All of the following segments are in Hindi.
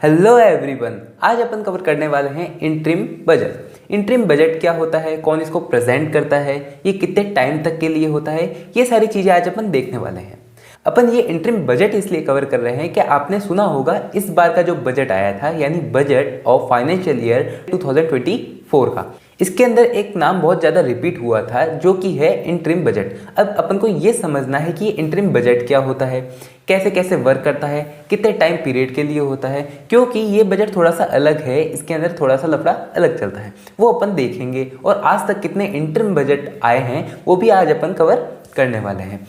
हेलो एवरीवन, आज अपन कवर करने वाले हैं इंटरिम बजट। इंटरिम बजट क्या होता है, कौन इसको प्रेजेंट करता है, ये कितने टाइम तक के लिए होता है, ये सारी चीज़ें आज अपन देखने वाले हैं। अपन ये इंटरिम बजट इसलिए कवर कर रहे हैं कि आपने सुना होगा इस बार का जो बजट आया था, यानी बजट ऑफ फाइनेंशियल ईयर 2024 का, इसके अंदर एक नाम बहुत ज़्यादा रिपीट हुआ था जो कि है इंटरिम बजट। अब अपन को ये समझना है कि ये इंटरिम बजट क्या होता है, कैसे कैसे वर्क करता है, कितने टाइम पीरियड के लिए होता है, क्योंकि ये बजट थोड़ा सा अलग है, इसके अंदर थोड़ा सा लफड़ा अलग चलता है, वो अपन देखेंगे। और आज तक कितने इंटरिम बजट आए हैं वो भी आज अपन कवर करने वाले हैं।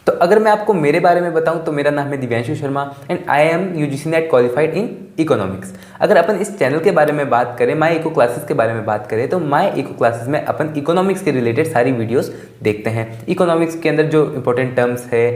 तो अगर मैं आपको मेरे बारे में बताऊं तो मेरा नाम है Divyanshu Sharma and I am UGC net qualified in economics. अगर अपन इस चैनल के बारे में बात करें, माई इको क्लासेस के बारे में बात करें, तो माई इको क्लासेस में अपन इकोनॉमिक्स के रिलेटेड सारी वीडियोस देखते हैं। इकोनॉमिक्स के अंदर जो इंपॉर्टेंट टर्म्स है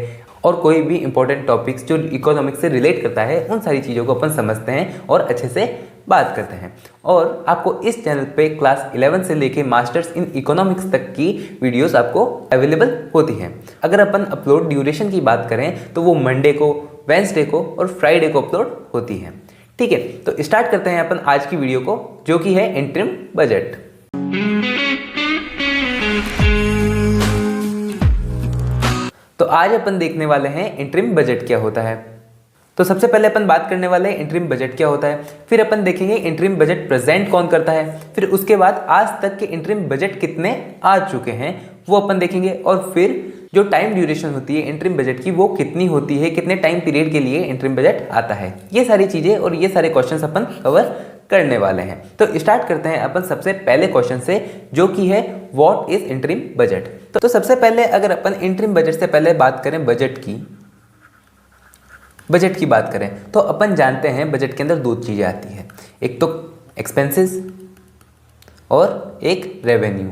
और कोई भी इंपॉर्टेंट टॉपिक्स जो इकोनॉमिक्स से रिलेट करता है, उन सारी चीज़ों को अपन समझते हैं और अच्छे से बात करते हैं। और आपको इस चैनल पे क्लास 11 से लेके मास्टर्स इन इकोनॉमिक्स तक की वीडियोस आपको अवेलेबल होती हैं। अगर अपन अपलोड ड्यूरेशन की बात करें तो वो मंडे को, वेंसडे को और फ्राइडे को अपलोड होती है। ठीक है, तो स्टार्ट करते हैं अपन आज की वीडियो को, जो कि है इंटरिम बजट। तो आज अपन देखने वाले हैं इंटरिम बजट क्या होता है। तो सबसे पहले अपन बात करने वाले हैं इंटरिम बजट क्या होता है, फिर अपन देखेंगे इंटरिम बजट प्रेजेंट कौन करता है, फिर उसके बाद आज तक के इंटरिम बजट कितने आ चुके हैं वो अपन देखेंगे, और फिर जो टाइम ड्यूरेशन होती है इंटरिम बजट की वो कितनी होती है, कितने टाइम पीरियड के लिए इंटरिम बजट आता है। ये सारी चीज़ें और ये सारे क्वेश्चंस अपन कवर करने वाले हैं। तो स्टार्ट करते हैं अपन सबसे पहले क्वेश्चन से, जो कि है व्हाट इज इंटरिम बजट। तो सबसे पहले अगर अपन इंटरिम बजट से पहले बात करें बजट की बात करें तो अपन जानते हैं बजट के अंदर दो चीज़ें आती है, एक तो एक्सपेंसेस और एक रेवेन्यू।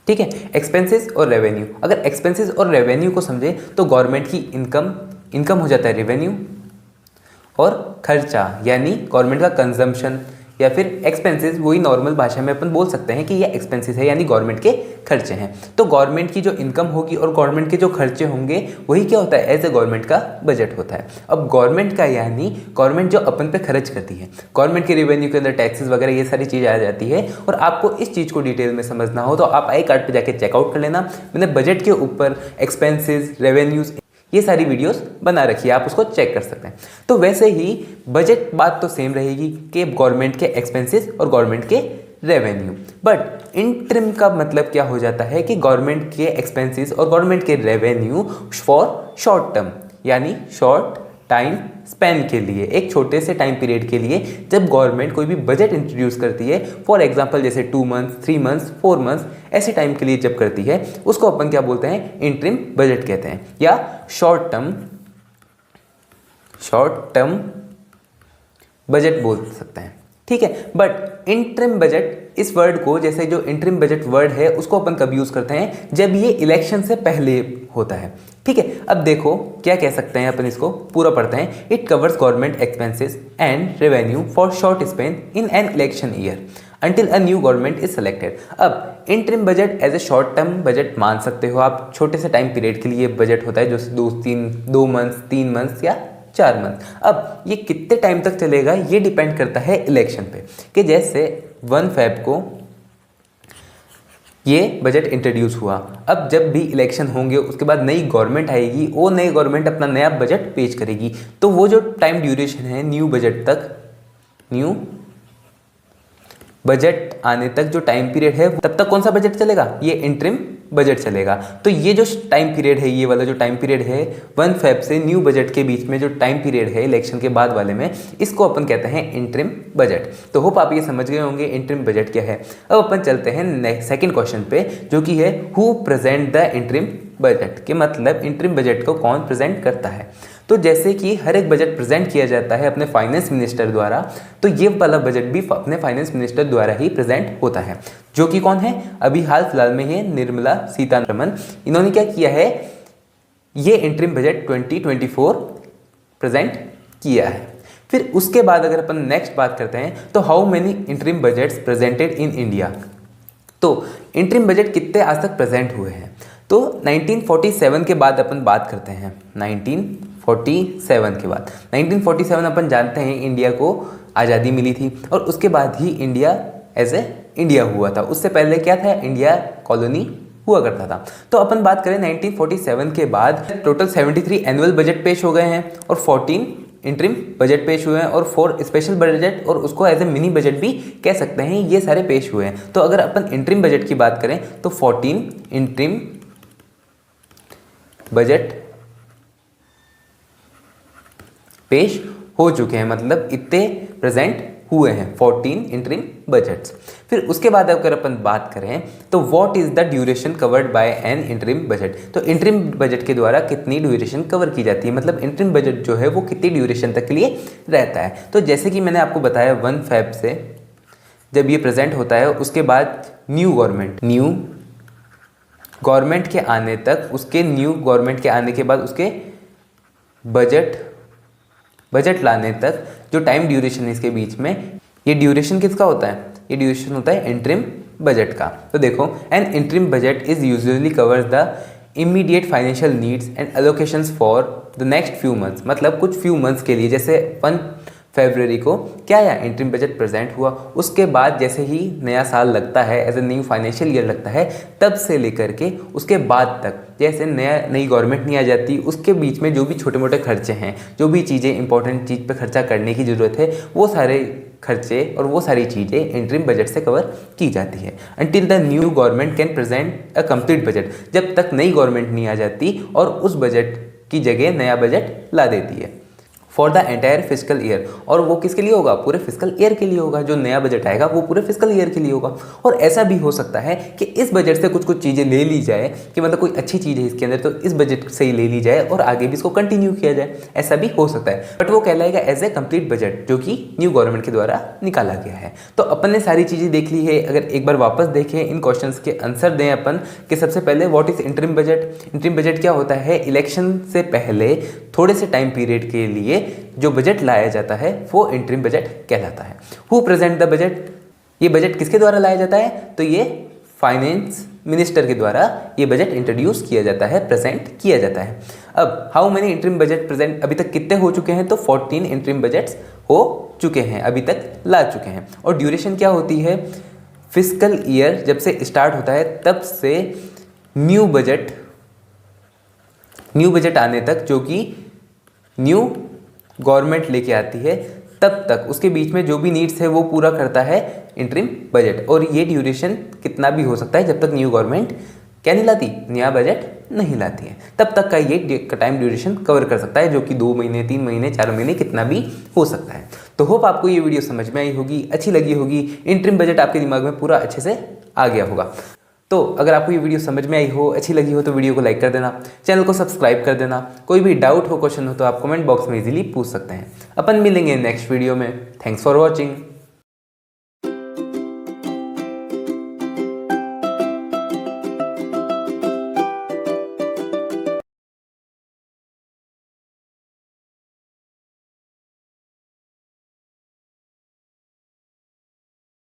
ठीक है, एक्सपेंसेस और रेवेन्यू। अगर एक्सपेंसेस और रेवेन्यू को समझे तो गवर्नमेंट की इनकम हो जाता है रेवेन्यू, और खर्चा यानी गवर्नमेंट का कंजम्पशन या फिर एक्सपेंसेस, वही नॉर्मल भाषा में अपन बोल सकते हैं कि ये एक्सपेंसेस है यानी गवर्नमेंट के खर्चे हैं। तो गवर्नमेंट की जो इनकम होगी और गवर्नमेंट के जो खर्चे होंगे वही क्या होता है, एज ए गवर्नमेंट का बजट होता है। अब गवर्नमेंट का यानी गवर्नमेंट जो अपन पे खर्च करती है, गवर्नमेंट के रेवेन्यू के अंदर टैक्सेस वगैरह ये सारी चीज़ आ जाती है। और आपको इस चीज़ को डिटेल में समझना हो तो आप आई कार्ड पर जाके चेकआउट कर लेना, मैंने बजट के ऊपर एक्सपेंसेस, रेवेन्यूज, ये सारी वीडियोस बना रखी है, आप उसको चेक कर सकते हैं। तो वैसे ही बजट बात तो सेम रहेगी कि गवर्नमेंट के एक्सपेंसेस और गवर्नमेंट के रेवेन्यू, बट इंटरिम का मतलब क्या हो जाता है कि गवर्नमेंट के एक्सपेंसेस और गवर्नमेंट के रेवेन्यू फॉर शॉर्ट टर्म यानी शॉर्ट टाइम स्पैन के लिए, एक छोटे से टाइम पीरियड के लिए जब गवर्नमेंट कोई भी बजट इंट्रोड्यूस करती है, फॉर एग्जांपल जैसे 2 मंथ्स, 3 मंथ्स, 4 मंथ्स, ऐसे टाइम के लिए जब करती है, उसको अपन क्या बोलते हैं, इंटरिम बजट कहते हैं, या शॉर्ट टर्म बजट बोल सकते हैं। ठीक है, बट इंटरिम बजट इस वर्ड को, जैसे जो इंटरिम बजट वर्ड है उसको अपन कब यूज करते हैं, जब ये इलेक्शन से पहले होता है। ठीक है, अब देखो क्या कह सकते हैं अपन, इसको पूरा पढ़ते हैं। It covers government expenses and revenue for short span in an election year until a new government is selected. अब interim budget as a short term budget मान सकते हो आप, छोटे से टाइम पीरियड के लिए बजट होता है, जो 2 मंथ्स, 3 मंथ्स या 4 मंथ। अब ये कितने टाइम तक चलेगा ये डिपेंड करता है इलेक्शन पे, कि जैसे 1 फेब को ये बजट इंट्रोड्यूस हुआ, अब जब भी इलेक्शन होंगे उसके बाद नई गवर्नमेंट आएगी, वो नई गवर्नमेंट अपना नया बजट पेश करेगी, तो वो जो टाइम ड्यूरेशन है न्यू बजट आने तक जो टाइम पीरियड है, तब तक कौन सा बजट चलेगा, ये इंटरिम बजट चलेगा। तो ये जो टाइम पीरियड है, ये वाला जो टाइम पीरियड है 1 फेब से न्यू बजट के बीच में जो टाइम पीरियड है इलेक्शन के बाद वाले में, इसको अपन कहते हैं इंटरिम बजट। तो होप आप ये समझ गए होंगे इंटरिम बजट क्या है। अब अपन चलते हैं सेकंड क्वेश्चन पे, जो कि है who present the interim budget, के मतलब इंटरिम बजट को कौन प्रेजेंट करता है। तो जैसे कि हर एक बजट प्रेजेंट किया जाता है अपने फाइनेंस मिनिस्टर द्वारा, तो ये वाला बजट भी अपने फाइनेंस मिनिस्टर द्वारा ही प्रेजेंट होता है, जो कि कौन है, अभी हाल फिलहाल में है निर्मला सीतारमण। इन्होंने क्या किया है, ये इंटरिम बजट 2024 प्रेजेंट किया है। फिर उसके बाद अगर अपन नेक्स्ट बात करते हैं तो how many interim budgets presented in India. तो इंटरिम बजट कितने आज तक प्रेजेंट हुए हैं, तो 1947 के बाद अपन बात करते हैं। 1947 के बाद 1947 अपन जानते हैं इंडिया को आज़ादी मिली थी और उसके बाद ही इंडिया एज ए इंडिया हुआ था। उससे पहले क्या था, इंडिया कॉलोनी हुआ करता था। तो अपन बात करें 1947 के बाद टोटल 73 एनुअल बजट पेश हो गए हैं और 14 इंटरिम बजट पेश हुए हैं और 4 स्पेशल बजट और उसको एज ए मिनी बजट भी कह सकते हैं, ये सारे पेश हुए हैं। तो अगर अपन इंटरिम बजट की बात करें तो 14 इंटरिम बजट पेश हो चुके हैं, मतलब इतने प्रेजेंट हुए हैं 14 इंटरिम बजट्स। फिर उसके बाद अगर अपन बात करें तो what is the duration covered by N interim budget. तो इंटरिम बजट के द्वारा कितनी ड्यूरेशन कवर की जाती है, मतलब इंटरिम बजट जो है वो कितनी ड्यूरेशन तक के लिए रहता है। तो जैसे कि मैंने आपको बताया 1 फ़रवरी से जब ये प्रेजेंट होता है उसके बाद न्यू गवर्नमेंट के आने तक, उसके न्यू गवर्नमेंट के आने के बाद उसके बजट लाने तक जो टाइम ड्यूरेशन है इसके बीच में, ये ड्यूरेशन किसका होता है, ये ड्यूरेशन होता है इंटरिम बजट का। तो देखो N interim budget is usually covers the immediate financial needs and allocations for the next few months. मतलब कुछ फ्यू मंथ्स के लिए, जैसे 1 फरवरी को क्या या इंटरिम बजट प्रेजेंट हुआ, उसके बाद जैसे ही नया साल लगता है, as a new financial year लगता है, तब से लेकर के उसके बाद तक जैसे नई गवर्नमेंट नहीं आ जाती, उसके बीच में जो भी छोटे मोटे खर्चे हैं, जो भी चीज़ें इंपॉर्टेंट चीज़ पे खर्चा करने की ज़रूरत है, वो सारे खर्चे और वो सारी चीज़ें इंटरिम बजट से कवर की जाती है। Until the new government can present a complete budget, जब तक नई गवर्नमेंट नहीं आ जाती और उस बजट की जगह नया बजट ला देती है for the entire physical year. और वो किसके लिए होगा, पूरे फिजिकल ईयर के लिए होगा। जो नया बजट आएगा वो पूरे फिजिकल ईयर के लिए होगा। और ऐसा भी हो सकता है कि इस बजट से कुछ चीज़ें ले ली जाए, कि मतलब कोई अच्छी चीज़ है इसके अंदर तो इस बजट से ही ले ली जाए और आगे भी इसको कंटिन्यू किया जाए, ऐसा भी हो सकता है। बट वो कहलाएगा एज ए कंप्लीट बजट, जो कि न्यू गवर्नमेंट के द्वारा निकाला गया है। तो अपन ने सारी चीज़ें देख ली है। अगर एक बार वापस देखें, इन क्वेश्चंस के आंसर दें अपन, कि सबसे पहले what is interim budget. Interim budget क्या होता है, इलेक्शन से पहले थोड़े से टाइम पीरियड के लिए जो बजट लाया जाता है वो इंटरिम बजट कहलाता है। हु प्रेजेंट द बजट, ये बजट किसके द्वारा लाया जाता है, तो ये फाइनेंस मिनिस्टर के द्वारा ये बजट इंट्रोड्यूस किया जाता है, प्रेजेंट किया जाता है। अब how many interim budget present, अभी तक कितने हो चुके हैं, तो 14 इंटरिम बजट्स हो चुके हैं, अभी तक ला चुके हैं। और ड्यूरेशन क्या होती है, फिजिकल ईयर जब से स्टार्ट होता है तब से न्यू बजट आने तक, जो कि न्यू गवर्नमेंट लेके आती है, तब तक उसके बीच में जो भी नीड्स है वो पूरा करता है इंटरिम बजट। और ये ड्यूरेशन कितना भी हो सकता है जब तक न्यू गवर्नमेंट क्या नहीं लाती, नया बजट नहीं लाती है, तब तक का ये टाइम ड्यूरेशन कवर कर सकता है, जो कि 2 महीने 3 महीने 4 महीने कितना भी हो सकता है। तो होप आपको ये वीडियो समझ में आई होगी, अच्छी लगी होगी, इंटरिम बजट आपके दिमाग में पूरा अच्छे से आ गया होगा। तो अगर आपको ये वीडियो समझ में आई हो, अच्छी लगी हो, तो वीडियो को लाइक कर देना, चैनल को सब्सक्राइब कर देना। कोई भी डाउट हो, क्वेश्चन हो तो आप कमेंट बॉक्स में इजीली पूछ सकते हैं। अपन मिलेंगे नेक्स्ट वीडियो में। Thanks for watching.